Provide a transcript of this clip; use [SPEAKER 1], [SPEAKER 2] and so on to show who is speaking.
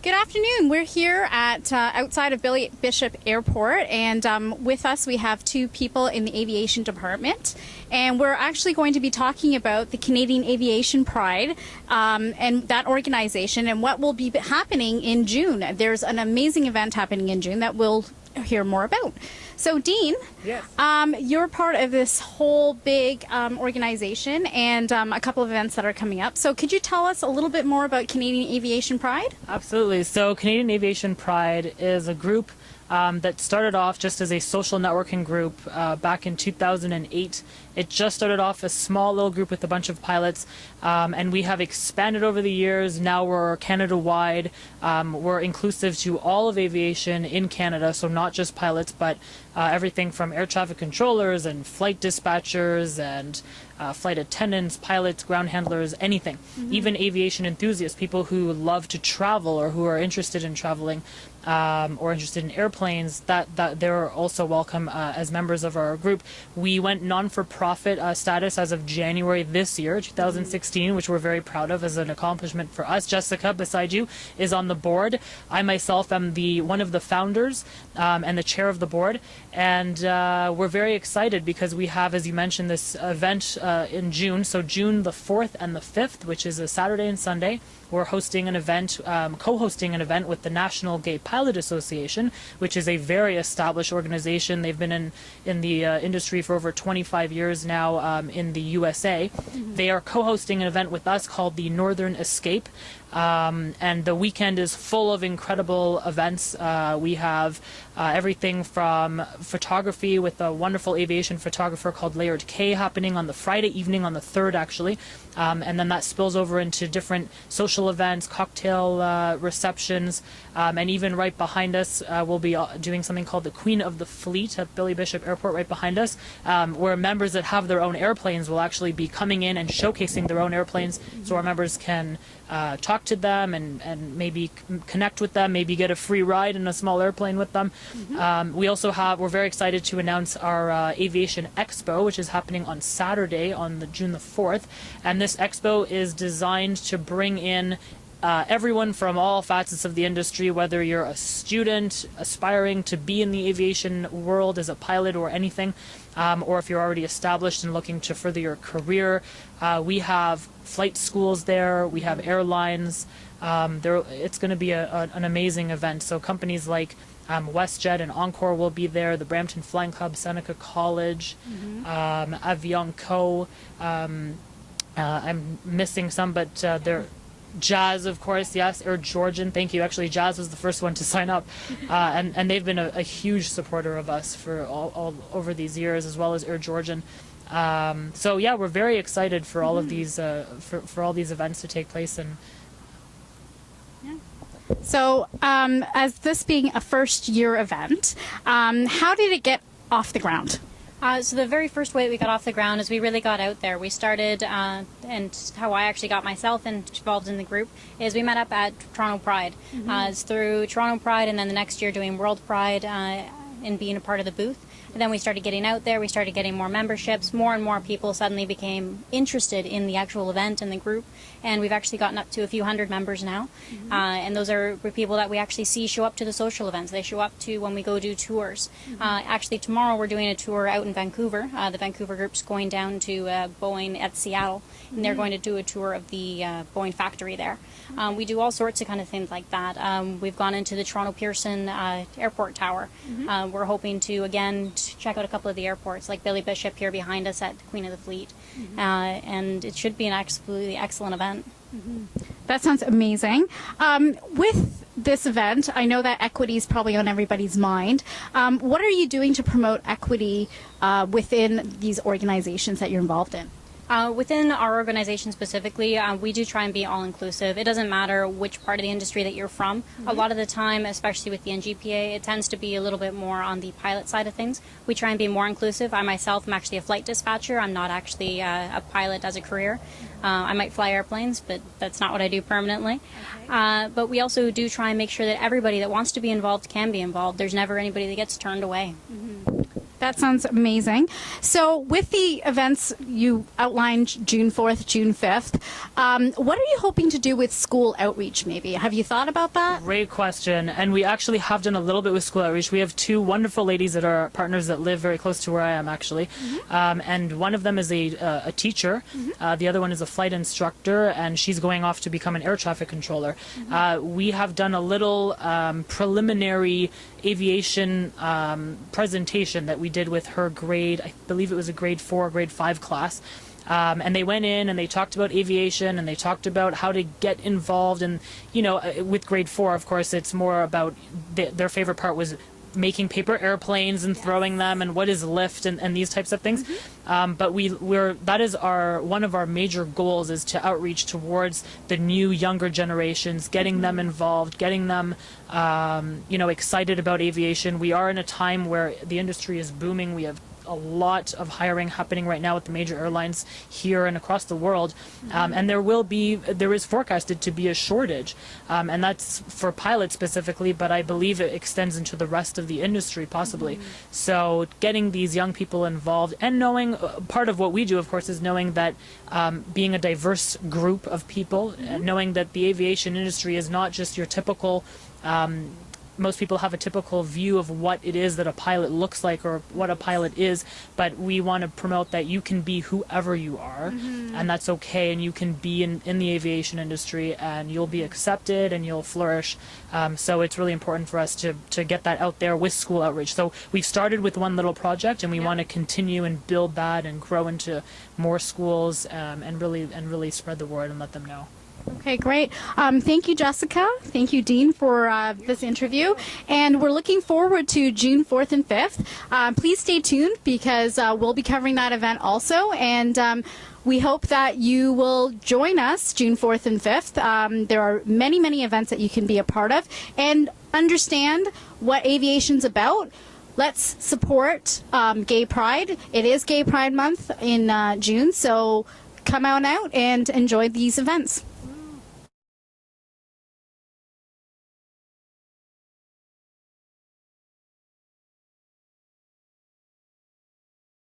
[SPEAKER 1] Good afternoon. We're here at outside of Billy Bishop Airport, and with us we have two people in the aviation department, and we're actually going to be talking about the Canadian Aviation Pride and that organization and what will be happening in June. There's an amazing event happening in June that we'll hear more about. So, Dean,
[SPEAKER 2] yes.
[SPEAKER 1] You're part of this whole big organization and a couple of events that are coming up. So could you tell us a little bit more about Canadian Aviation Pride?
[SPEAKER 2] Absolutely. So Canadian Aviation Pride is a group that started off just as a social networking group back in 2008. It just started off a small little group with a bunch of pilots, and we have expanded over the years. Now we're Canada-wide. We're inclusive to all of aviation in Canada, so not just pilots, but everything from air traffic controllers and flight dispatchers and flight attendants, pilots, ground handlers, anything. Even aviation enthusiasts, people who love to travel or who are interested in traveling or interested in airplanes, that they're also welcome as members of our group. We went non-for-profit status as of January this year, 2016, which we're very proud of as an accomplishment for us. Jessica, beside you, is on the board. I myself am one of the founders and the chair of the board, and we're very excited because we have, as you mentioned, this event in June, so June the 4th and the 5th, which is a Saturday and Sunday. We're hosting an event, co-hosting an event with the National Gay Pilot Association, which is a very established organization. They've been in the industry for over 25 years now in the USA. They are co-hosting an event with us called the Northern Escape. And the weekend is full of incredible events. We have everything from photography with a wonderful aviation photographer called Laird K happening on the Friday evening, on the 3rd actually, and then that spills over into different social events, cocktail receptions, and even right behind us we'll be doing something called the Queen of the Fleet at Billy Bishop Airport right behind us, where members that have their own airplanes will actually be coming in and showcasing their own airplanes, so our members can talk to them and maybe connect with them, maybe get a free ride in a small airplane with them. We're very excited to announce our Aviation Expo, which is happening on Saturday on June the 4th, and this expo is designed to bring in everyone from all facets of the industry, whether you're a student aspiring to be in the aviation world as a pilot or anything, or if you're already established and looking to further your career. We have flight schools there, we have airlines. It's going to be an amazing event. So companies like WestJet and Encore will be there, the Brampton Flying Club, Seneca College, Aviation Co. I'm missing some, but they're Jazz, of course, yes, Air Georgian, thank you. Actually, Jazz was the first one to sign up, and they've been a huge supporter of us for all over these years, as well as Air Georgian. So yeah, we're very excited for all of these for all these events to take place. And
[SPEAKER 1] so, as this being a first-year event, how did it get off the ground?
[SPEAKER 3] So the very first way we got off the ground is we really got out there. We started, and how I actually got myself involved in the group is we met up at Toronto Pride. It's through Toronto Pride, and then the next year doing World Pride and being a part of the booth. And then we started getting out there, we started getting more memberships, more and more people suddenly became interested in the actual event and the group, and we've actually gotten up to a few hundred members now. And those are people that we actually see show up to the social events. They show up to when we go do tours. Actually tomorrow we're doing a tour out in Vancouver. The Vancouver group's going down to Boeing at Seattle, and they're going to do a tour of the Boeing factory there. We do all sorts of kind of things like that. We've gone into the Toronto Pearson Airport Tower. We're hoping to again check out a couple of the airports, like Billy Bishop here behind us at the Queen of the Fleet, and it should be an absolutely excellent event.
[SPEAKER 1] That sounds amazing. With this event, I know that equity is probably on everybody's mind. What are you doing to promote equity within these organizations that you're involved in?
[SPEAKER 3] Within our organization specifically, we do try and be all-inclusive. It doesn't matter which part of the industry that you're from. A lot of the time, especially with the NGPA, it tends to be a little bit more on the pilot side of things. We try and be more inclusive. I myself am actually a flight dispatcher. I'm not actually a pilot as a career. I might fly airplanes, but that's not what I do permanently. But we also do try and make sure that everybody that wants to be involved can be involved. There's never anybody that gets turned away.
[SPEAKER 1] That sounds amazing. So with the events you outlined, June 4th, June 5th, what are you hoping to do with school outreach maybe? Have you thought about that?
[SPEAKER 2] Great question. And we actually have done a little bit with school outreach. We have two wonderful ladies that are partners that live very close to where I am, actually. And one of them is a teacher. The other one is a flight instructor, and she's going off to become an air traffic controller. We have done a little preliminary aviation presentation that we did with her grade, I believe it was a grade 4 or grade 5 class. And they went in and they talked about aviation, and they talked about how to get involved. And, you know, with grade 4, of course, it's more about their favorite part was making paper airplanes and throwing them, and what is lift, and these types of things. But that is one of our major goals, is to outreach towards the new younger generations, getting them involved, getting them excited about aviation. We are in a time where the industry is booming. We have a lot of hiring happening right now with the major airlines here and across the world, and there is forecasted to be a shortage, and that's for pilots specifically, but I believe it extends into the rest of the industry possibly. So getting these young people involved, and knowing, part of what we do, of course, is knowing that being a diverse group of people, knowing that the aviation industry is not just your typical most people have a typical view of what it is that a pilot looks like or what a pilot is, but we want to promote that you can be whoever you are, and that's okay, and you can be in the aviation industry, and you'll be accepted and you'll flourish. So it's really important for us to get that out there with school outreach. So we've started with one little project, and we want to continue and build that and grow into more schools, and really spread the word and let them know.
[SPEAKER 1] Okay, great. Thank you, Jessica. Thank you, Dean, for this interview. And we're looking forward to June 4th and 5th. Please stay tuned, because we'll be covering that event also. And we hope that you will join us June 4th and 5th. There are many, many events that you can be a part of and understand what aviation's about. Let's support Gay Pride. It is Gay Pride Month in June, so come on out and enjoy these events.